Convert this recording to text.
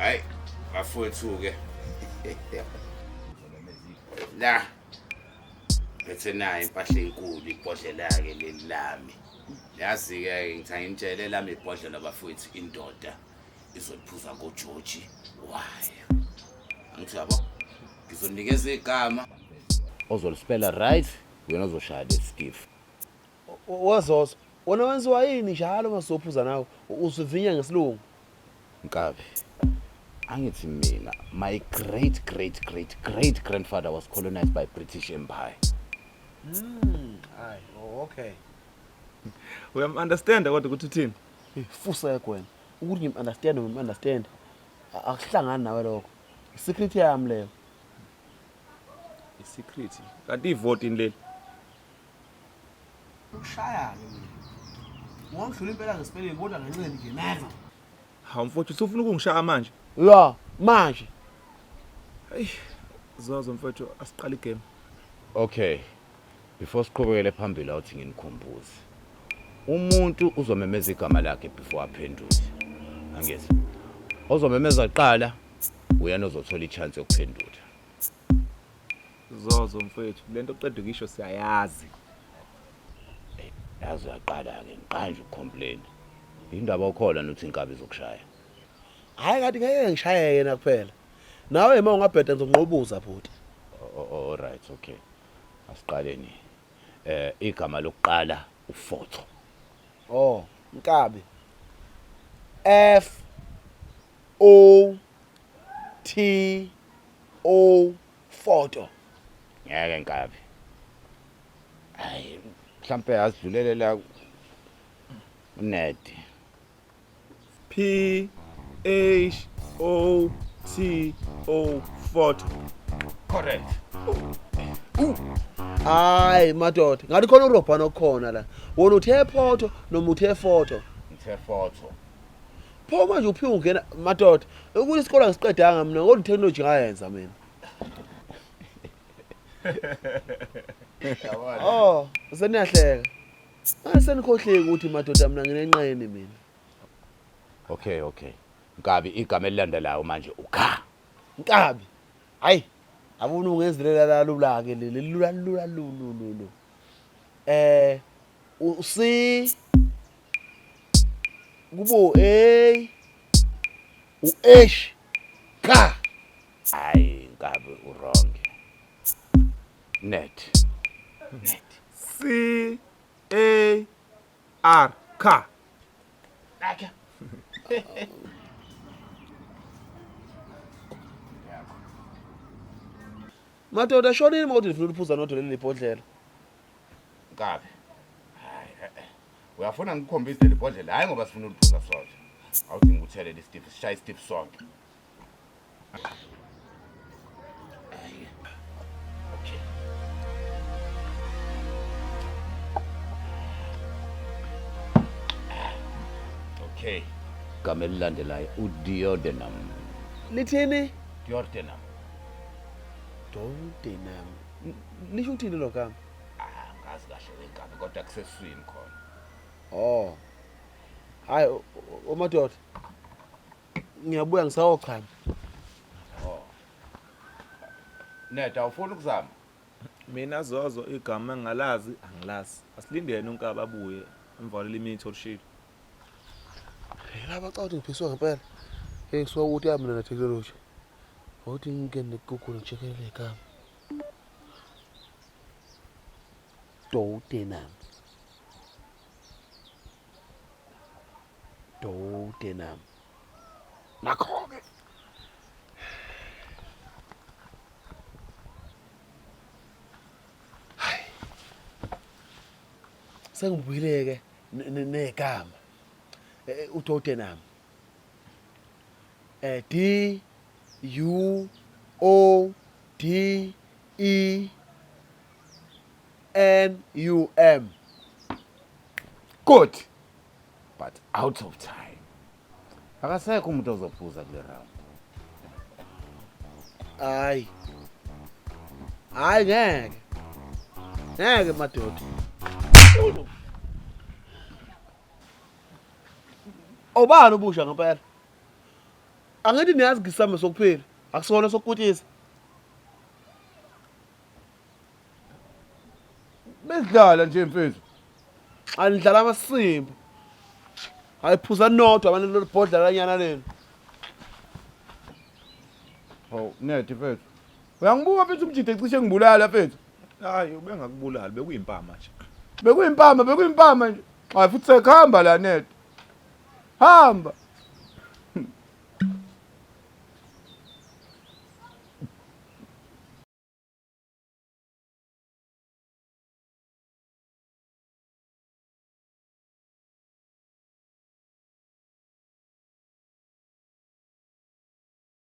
Hayi, bafowethu ke. La. Bese nayo impahla enkulu ibhodlela yake lelami. Yazi ke ngithanga intshele lami ibhodlela bafowethu indoda izoliphuza ngoJoji. Why? Angithi yabo. Ngizonikeza igama ozolispela right, wena ozoshaya leskiff. Wazozo, wona wenziwa yini njalo masophuza nawe? Usivinya ngesilungu. Nkabi. Angithi mina, my great grandfather was colonized by British Empire. Hayi, okay. Uyam-understand kodwa ukuthi uthini? Fusa kwena. Ukuthi ngim-understand. Akuhlangani nawe lokho. Secret yami leyo. I-secret. Kanti ivote inleli. Ushaya ke mina. Ngongidlula impela ngesipeleni kodwa ngencindi nje never. Hawu mfowethu usufuna ukungishaya manje? Ya, manje. Hayi, Zozo mfowethu asiqala igame. Okay. Before siqhubekele phambili awuthi nginikhumbuze. Umuntu uzomemeza igama lakhe before aphendule. Angeze. Ozomemeza qala uyena ozothola ichance yokuphendula. Zozo mfowethu lento oqeda ukisho siyayazi. Yazi uyaqala ke ngiqanje ukucomplain. Indaba okhola nokuthi inkabi zokushaya. Hayi kanti ngeke ngishaye yena kuphela. Nawe uma ungabheda ngizonqobuza futhi. All right, okay. Asiqaleni. Igama lokuqala uFotho. Oh, Nkabi. F O T O photo. Ngeke Nkabi. Hayi, mhlambe asidlulele la uNeti. P H O T O photo. Correct. Hayi madoda, ngathi khona uRobhana okhona la. Wona uthe photo noma uthe photo. Ngithe Fotho. Pho manje uphi ungena madoda. Ukuthi isikole ngisiqedanga mina ngoba itechnology ngayenza mina. Oh, useniyahleka. Asenikhohleki ukuthi madoda mina nginenqene mina. Okay. Nkabi igama elilandelayo manje ukha. Nkabi. Hayi. Abona ungenzelela la lula ke lula. U-C kubo A u-H K. Hayi Nkabi wrong. Net. C A R K. Aka. Madoda shonini mawuthi ndifuna ukuphuza nodwa leli bhodlela. Nkabi. Hayi uyafuna ngikukhombise le bhodlela hayi ngoba sifuna ukuphuza sonke. Awuthi ngikuthele le stiff shy stiff sonke. Okay. Okay. Igama elilandelayo uDiodenam. Lithini? Duodenum. Duodenum. Lisho uthini lo gama? Ngazi kahle igama kodwa kuseswini khona. Oh. Hayi umadoda. Ngiyabuya ngisawochama. Neda awufuna ukuzama? Mina Zozo igama engingalazi angilazi. Asilindene uNkaba abuye emvalele imithi olishilo. Laba cawuthi ngiphiswa ngempela. Ngisuka ukuthi yami mina technology. Awuthi ngingene ku-Google ngicheckele igama. Duodenum. Nakho-ke. Hayi. Sengibuyileke negama. uDuodenum. D U O D E N U M. Good. But out of time. Akasekho umuntu ozophuza kule round. Hayi. Hayi ngeke. Ngeke madoda. Obani ubusha ngempela? Angithi niyazi ngisame sokuphila. Akusona sokuphuthisa. Besidlala nje mfethu. Anidlala amasimbo. Ayiphuza nodwa abantu lobhodla nyana leni. Hawu, nethi mfethu. Uyangibuka mfethu umjide cishe ngibulala mfethu. Hayi ubengakubulali bekuyimpama nje. Bekuyimpama nje. Hayi futhi sekhamba la nethi. Hamba.